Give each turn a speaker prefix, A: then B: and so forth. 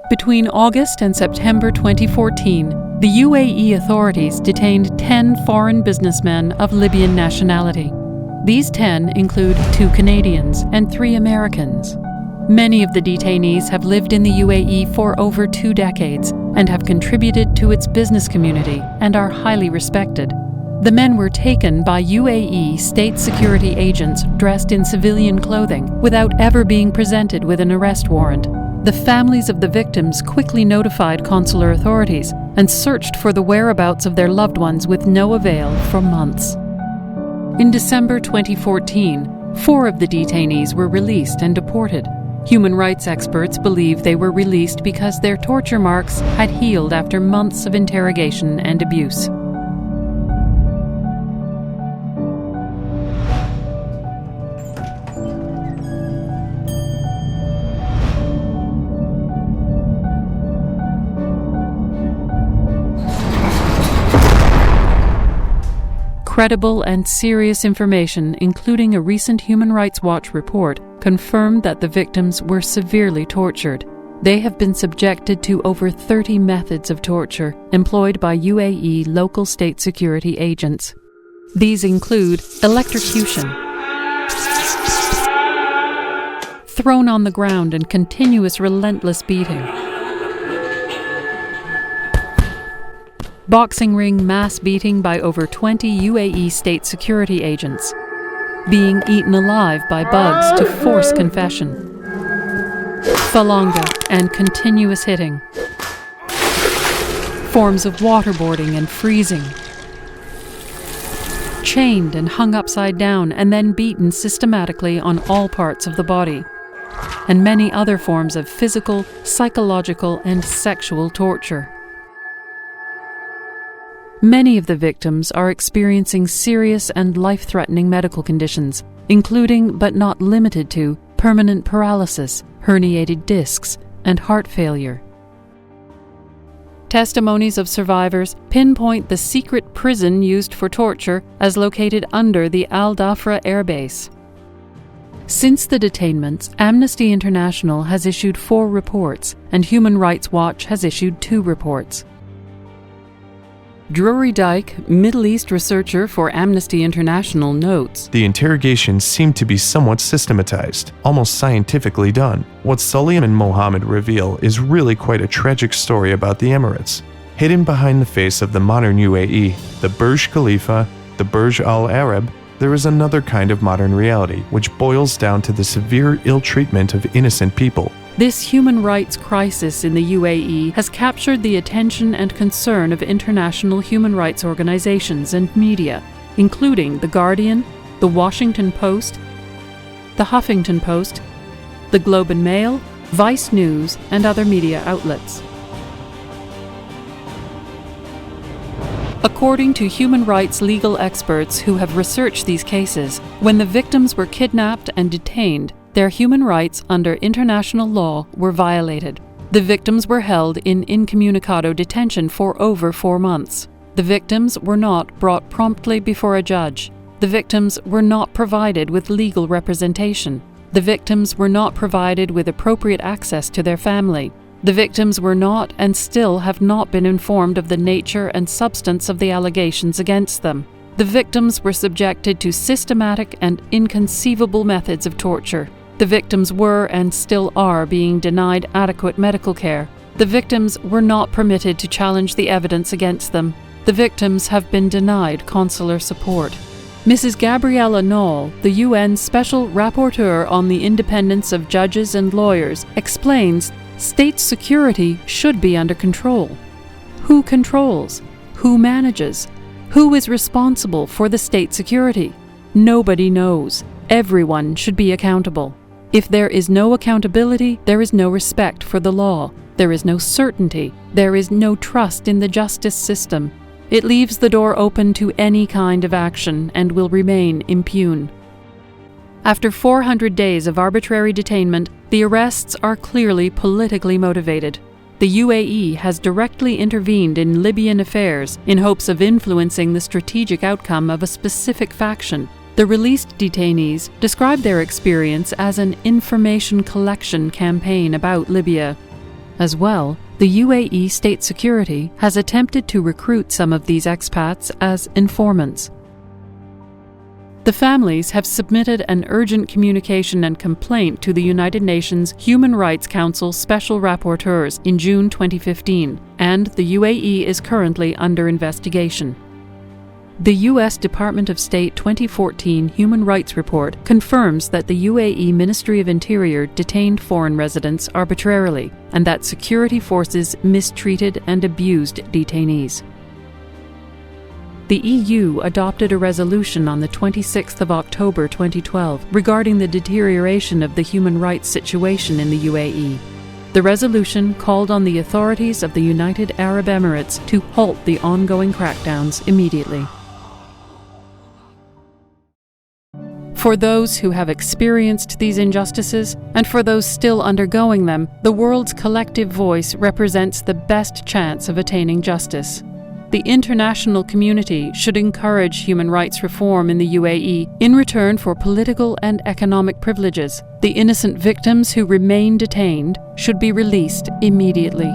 A: Between August and September 2014, the UAE authorities detained 10 foreign businessmen of Libyan nationality. These 10 include 2 Canadians and 3 Americans. Many of the detainees have lived in the UAE for over 2 decades and have contributed to its business community and are highly respected. The men were taken by UAE state security agents dressed in civilian clothing without ever being presented with an arrest warrant. The families of the victims quickly notified consular authorities and searched for the whereabouts of their loved ones with no avail for months. In December 2014, 4 of the detainees were released and deported. Human rights experts believe they were released because their torture marks had healed after months of interrogation and abuse. Credible and serious information, including a recent Human Rights Watch report, confirmed that the victims were severely tortured. They have been subjected to over 30 methods of torture employed by UAE local state security agents. These include electrocution, thrown on the ground and continuous relentless beating, boxing ring mass beating by over 20 UAE state security agents, being eaten alive by bugs to force confession, falanga and continuous hitting, forms of waterboarding and freezing, chained and hung upside down and then beaten systematically on all parts of the body, and many other forms of physical, psychological, and sexual torture. Many of the victims are experiencing serious and life-threatening medical conditions, including but not limited to permanent paralysis, herniated discs, and heart failure. Testimonies of survivors pinpoint the secret prison used for torture as located under the Al Dhafra Air Base. Since the detainments, Amnesty International has issued 4 reports, and Human Rights Watch has issued 2 reports. Drury Dyke, Middle East researcher for Amnesty International, notes,
B: "The interrogations seem to be somewhat systematized, almost scientifically done. What Salim and Mohammed reveal is really quite a tragic story about the Emirates. Hidden behind the face of the modern UAE, the Burj Khalifa, the Burj Al Arab, there is another kind of modern reality which boils down to the severe ill treatment of innocent people."
A: This human rights crisis in the UAE has captured the attention and concern of international human rights organizations and media, including The Guardian, The Washington Post, The Huffington Post, The Globe and Mail, Vice News, and other media outlets. According to human rights legal experts who have researched these cases, when the victims were kidnapped and detained, their human rights under international law were violated. The victims were held in incommunicado detention for over 4 months. The victims were not brought promptly before a judge. The victims were not provided with legal representation. The victims were not provided with appropriate access to their family. The victims were not and still have not been informed of the nature and substance of the allegations against them. The victims were subjected to systematic and inconceivable methods of torture. The victims were and still are being denied adequate medical care. The victims were not permitted to challenge the evidence against them. The victims have been denied consular support. Mrs. Gabriella Knoll, the UN Special Rapporteur on the Independence of Judges and Lawyers, explains state security should be under control. Who controls? Who manages? Who is responsible for the state security? Nobody knows. Everyone should be accountable. If there is no accountability, there is no respect for the law. There is no certainty. There is no trust in the justice system. It leaves the door open to any kind of action and will remain impune. After 400 days of arbitrary detainment, the arrests are clearly politically motivated. The UAE has directly intervened in Libyan affairs in hopes of influencing the strategic outcome of a specific faction. The released detainees describe their experience as an information collection campaign about Libya. As well, the UAE state security has attempted to recruit some of these expats as informants. The families have submitted an urgent communication and complaint to the United Nations Human Rights Council Special Rapporteurs in June 2015, and the UAE is currently under investigation. The U.S. Department of State 2014 Human Rights Report confirms that the UAE Ministry of Interior detained foreign residents arbitrarily, and that security forces mistreated and abused detainees. The EU adopted a resolution on the 26th of October 2012 regarding the deterioration of the human rights situation in the UAE. The resolution called on the authorities of the United Arab Emirates to halt the ongoing crackdowns immediately. For those who have experienced these injustices, and for those still undergoing them, the world's collective voice represents the best chance of attaining justice. The international community should encourage human rights reform in the UAE in return for political and economic privileges. The innocent victims who remain detained should be released immediately.